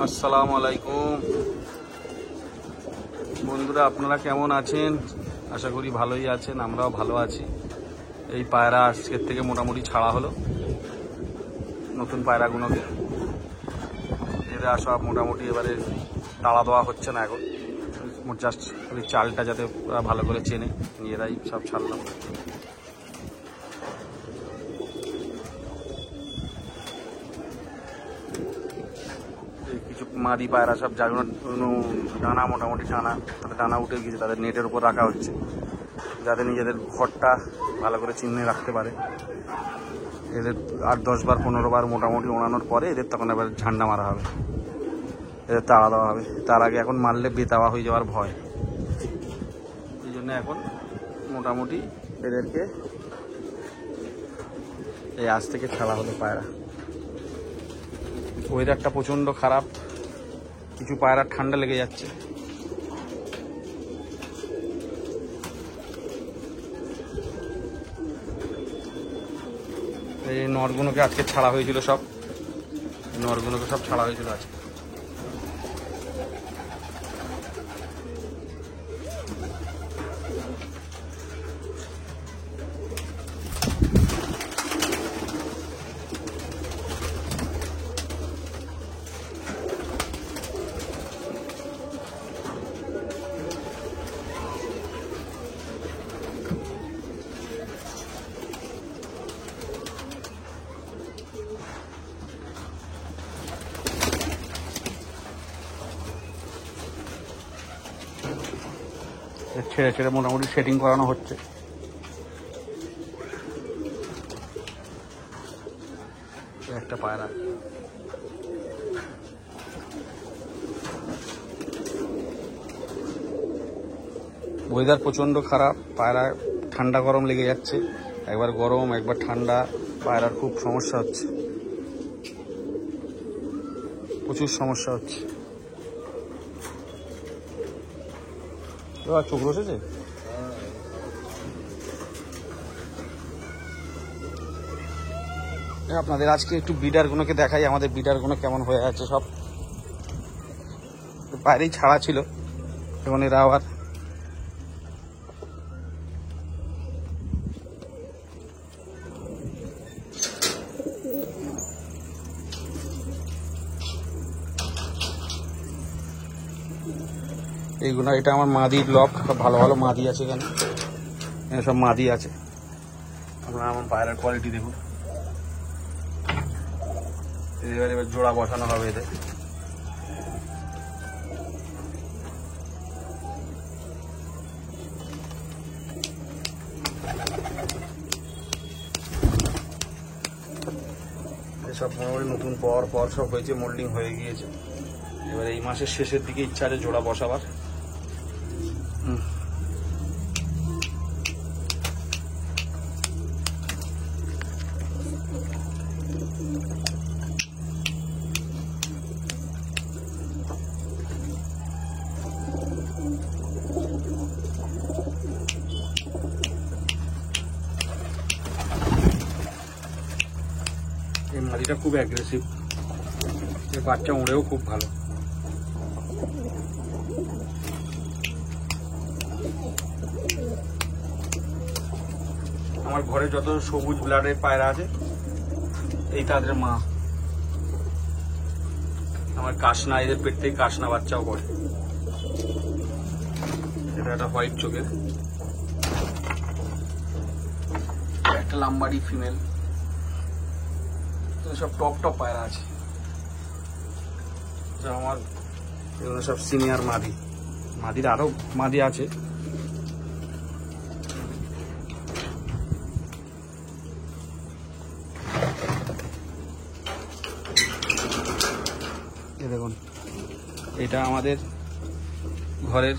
আসসালামু আলাইকুম বন্ধুরা, আপনারা কেমন আছেন? আশা করি ভালোই আছেন, আমরাও ভালো আছি। এই পায়রা আজকের থেকে মোটামুটি ছাড়া হলো, নতুন পায়রাগুলোকে। এরা সব মোটামুটি এবারে তাড়া দেওয়া হচ্ছে না এখন, জাস্ট ওই চালটা যাতে ওরা ভালো করে চেনে, নিজেরাই সব ছাড়লাম। কিছু মাদি পায়রা সব যাগুলো ডানা মোটামুটি ডানা উঠে গিয়েছে, তাদের নেটের উপর রাখা হচ্ছে যাতে নিজেদের ঘরটা ভালো করে চিহ্নে রাখতে পারে। এদের 8-10 বার 15 বার মোটামুটি ওড়ানোর পরে এদের তখন আবার ঝান্ডা মারা হবে, এদের তাড়া দেওয়া হবে। তার আগে এখন মারলে বেতাওয়া হয়ে যাওয়ার ভয়, এই জন্য এখন মোটামুটি এদেরকে এই আজ থেকে ছাড়া হলো পায়রা। ওয়েদারটা প্রচণ্ড খারাপ, কিছু পায়রা ঠান্ডা লেগে যাচ্ছে। এই নরগুলোকে আজকে ছাড়া হয়েছিল, সব নরগুলোকে সব ছাড়া হয়েছিল আজকে। ছেড়ে ছেড়ে মোটামুটি সেটিং করানো হচ্ছে। একটা পায়রা ওয়েদার প্রচণ্ড খারাপ, পায়রা ঠান্ডা গরম লেগে যাচ্ছে, একবার গরম একবার ঠান্ডা। পায়রার খুব সমস্যা হচ্ছে, প্রচুর সমস্যা হচ্ছে। চোখ বসেছে। আপনাদের আজকে একটু বিডারগুলোকে দেখাই, আমাদের বিডারগুলো কেমন হয়ে আছে। সব বাইরেই ছাড়া ছিল, এখন এরা আবার এইগুলো, এটা আমার মাদির লক, সব ভালো ভালো মাদি আছে এখানে, সব মাদি আছে। আপনারা আমার পায়রার কোয়ালিটি দেখুন। এবার জোড়া বসানো হবে এদের। সব মোটামুটি নতুন পর সব হয়েছে, মোল্ডিং হয়ে গিয়েছে। এবার এই মাসের শেষের দিকে ইচ্ছা আছে জোড়া বসাবার। এই মাদিটা খুব অ্যাগ্রেসিভ, এর বাচ্চা উড়েও খুব ভালো। আমার ঘরে যত সবুজ ব্লাডের পায়রা আছে এই তাদের মা। আমার কাশনা, এদের পেট থেকে কাশনা বাচ্চাও করে। এটা একটা হোয়াইট চোখের, একটা লাম্বাডি ফিমেল। সব টপ পায়রা আছে, আমার এগুলো সব সিনিয়র মাদি। মাদির আরো মাদি আছে। দেখুন, এটা আমাদের ঘরের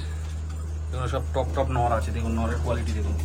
সব টপ নর আছে। দেখুন নরের কোয়ালিটি দেখুন।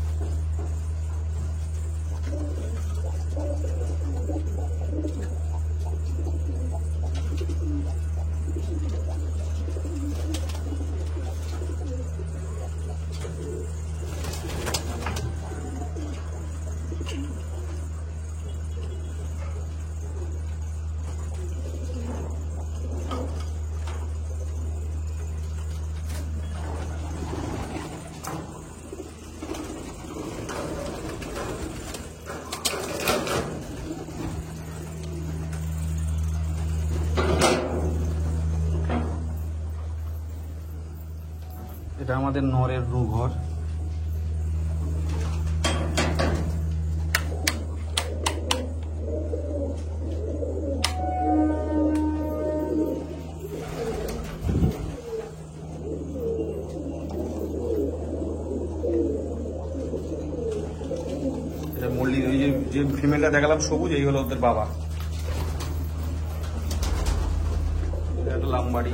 এটা আমাদের নরের রু ঘর। এটা মল্লি ওই যে ফিমেলটা দেখালাম সবুজ, এই হলো ওদের বাবা। এটা একটা লামবাড়ি।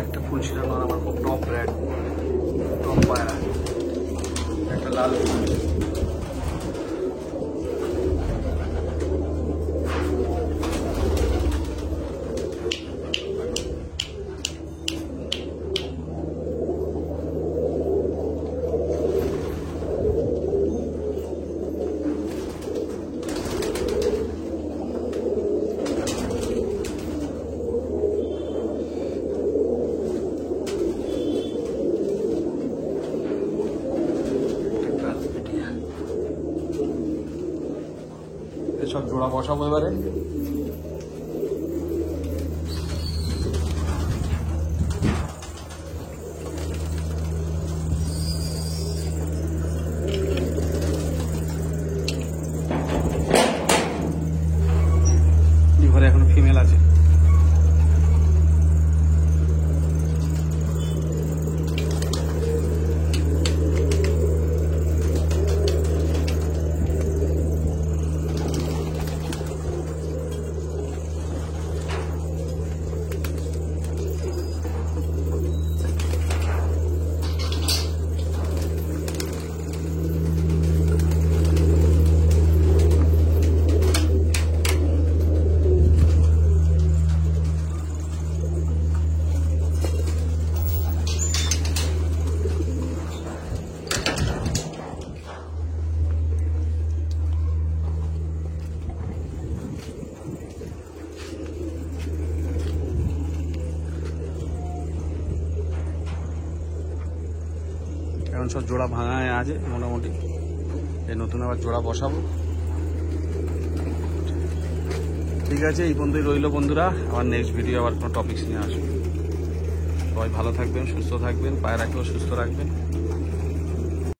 একটা ফুল ছিটানো আমার খুব টপ ব্র্যান্ড, টপ পায়রা। একটা লাল ফুল। সব জোড়া বসাবো এবারে। ঘরে এখন ফিমেল আছে। এখন সব জোড়া ভাঙায় আছে মোটামুটি, এই নতুন আবার জোড়া বসাবো। ঠিক আছে, এই পর্যন্তই রইলো বন্ধুরা। আবার নেক্সট ভিডিও আবার কোনো টপিকস নিয়ে আসবো। সবাই ভালো থাকবেন, সুস্থ থাকবেন, পায়রাকেও সুস্থ রাখবেন।